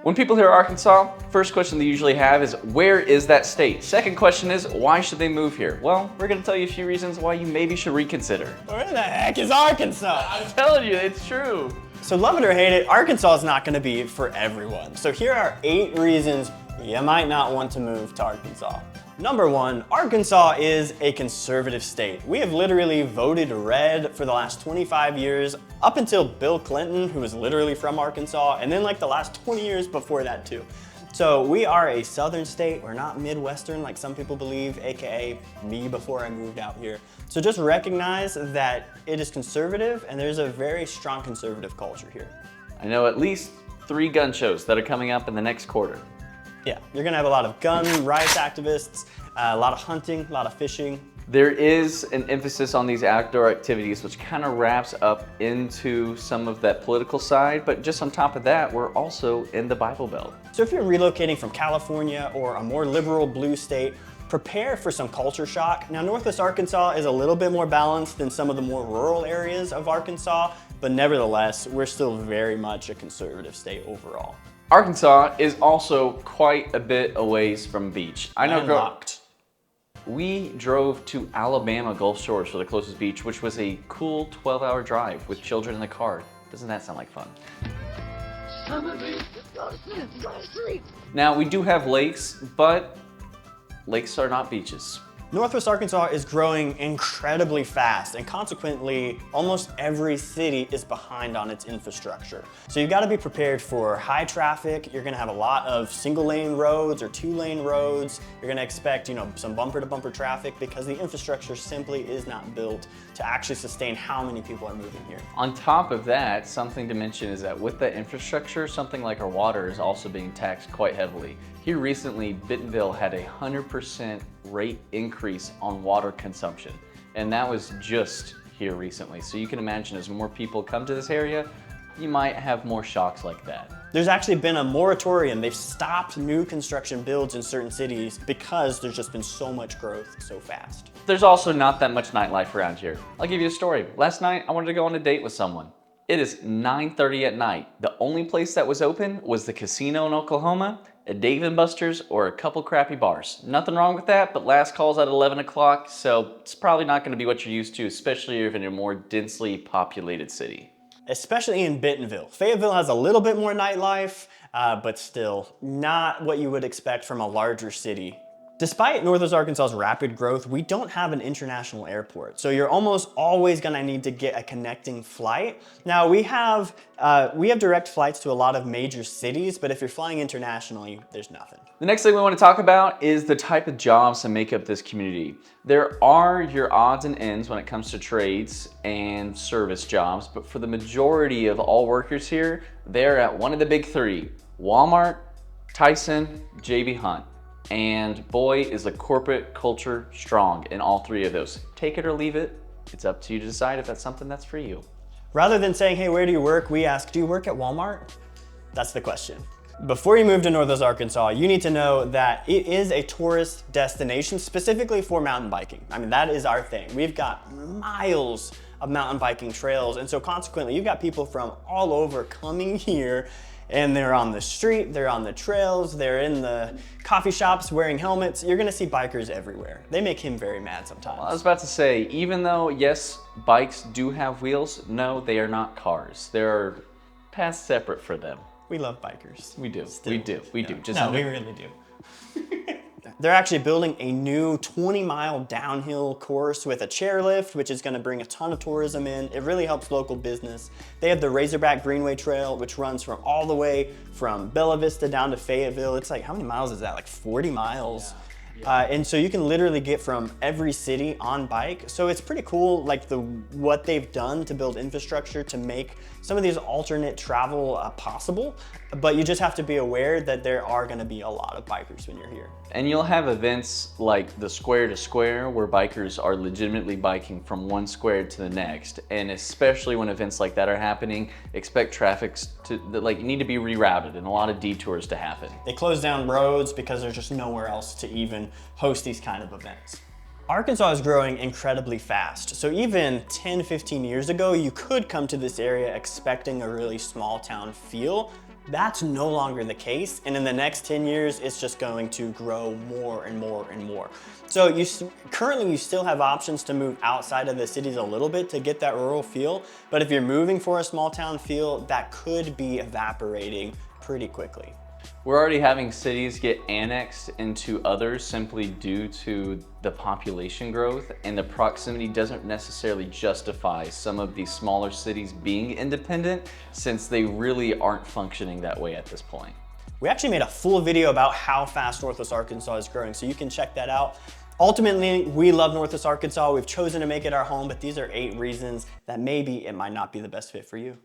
When people hear Arkansas, first question they usually have is, where is that state? Second question is, why should they move here? Well, we're gonna tell you a few reasons why you maybe should reconsider. Where the heck is Arkansas? I'm telling you, it's true. So love it or hate it, Arkansas is not gonna be for everyone. So here are 8 reasons you might not want to move to Arkansas. Number 1, Arkansas is a conservative state. We have literally voted red for the last 25 years, up until Bill Clinton, who was literally from Arkansas, and then like the last 20 years before that too. So we are a southern state, we're not Midwestern like some people believe, AKA me before I moved out here. So just recognize that it is conservative and there's a very strong conservative culture here. I know at least 3 gun shows that are coming up in the next quarter. Yeah, you're gonna have a lot of gun rights activists, a lot of hunting, a lot of fishing. There is an emphasis on these outdoor activities, which kind of wraps up into some of that political side, but just on top of that, we're also in the Bible Belt. So if you're relocating from California or a more liberal blue state, prepare for some culture shock. Now, Northwest Arkansas is a little bit more balanced than some of the more rural areas of Arkansas, but nevertheless, we're still very much a conservative state overall. Arkansas is also quite a bit a ways from beach. I know. Landlocked. We drove to Alabama Gulf Shores for the closest beach, which was a cool 12-hour drive with children in the car. Doesn't that sound like fun? Now, we do have lakes, but lakes are not beaches. Northwest Arkansas is growing incredibly fast, and consequently, almost every city is behind on its infrastructure. So you've got to be prepared for high traffic. You're going to have a lot of single-lane roads or 2-lane roads. You're going to expect, some bumper-to-bumper traffic because the infrastructure simply is not built to actually sustain how many people are moving here. On top of that, something to mention is that with that infrastructure, something like our water is also being taxed quite heavily. Here recently, Bentonville had a 100% rate increase on water consumption, and that was just here recently. So you can imagine as more people come to this area, you might have more shocks like that. There's actually been a moratorium. They've stopped new construction builds in certain cities because there's just been so much growth so fast. There's also not that much nightlife around here. I'll give you a story. Last night, I wanted to go on a date with someone. It is 9:30 at night. The only place that was open was the casino in Oklahoma, a Dave & Buster's, or a couple crappy bars. Nothing wrong with that, but last call's at 11 o'clock, so it's probably not gonna be what you're used to, especially if you're in a more densely populated city. Especially in Bentonville. Fayetteville has a little bit more nightlife, but still not what you would expect from a larger city. Despite Northwest Arkansas's rapid growth, we don't have an international airport. So you're almost always gonna need to get a connecting flight. Now we have direct flights to a lot of major cities, but if you're flying internationally, there's nothing. The next thing we want to talk about is the type of jobs that make up this community. There are your odds and ends when it comes to trades and service jobs, but for the majority of all workers here, they're at one of the big 3, Walmart, Tyson, JB Hunt. And boy, is the corporate culture strong in all 3 of those. Take it or leave it. It's up to you to decide if that's something that's for you. Rather than saying, hey, where do you work? We ask, do you work at Walmart? That's the question. Before you move to Northwest Arkansas, you need to know that it is a tourist destination specifically for mountain biking. I mean, that is our thing. We've got miles of mountain biking trails. And so consequently, you've got people from all over coming here, and they're on the street, they're on the trails, they're in the coffee shops wearing helmets. You're gonna see bikers everywhere. They make him very mad sometimes. Well, I was about to say, even though, yes, bikes do have wheels, no, they are not cars. There are paths separate for them. We love bikers. We do, Still. we do. Just no, we really do. They're actually building a new 20-mile downhill course with a chairlift, which is gonna bring a ton of tourism in. It really helps local business. They have the Razorback Greenway Trail, which runs from all the way from Bella Vista down to Fayetteville. It's like, how many miles is that? Like 40 miles. Yeah. And so you can literally get from every city on bike. So it's pretty cool, like what they've done to build infrastructure to make some of these alternate travel possible. But you just have to be aware that there are gonna be a lot of bikers when you're here. And you'll have events like the Square to Square where bikers are legitimately biking from one square to the next. And especially when events like that are happening, expect traffic to need to be rerouted and a lot of detours to happen. They close down roads because there's just nowhere else to even host these kind of events. Arkansas is growing incredibly fast. So even 10, 15 years ago, you could come to this area expecting a really small town feel. That's no longer the case, and in the next 10 years, it's just going to grow more and more and more. So currently you still have options to move outside of the cities a little bit to get that rural feel, but if you're moving for a small town feel, that could be evaporating pretty quickly. We're already having cities get annexed into others simply due to the population growth, and the proximity doesn't necessarily justify some of these smaller cities being independent since they really aren't functioning that way at this point. We actually made a full video about how fast Northwest Arkansas is growing, so you can check that out. Ultimately, we love Northwest Arkansas. We've chosen to make it our home, but these are 8 reasons that maybe it might not be the best fit for you.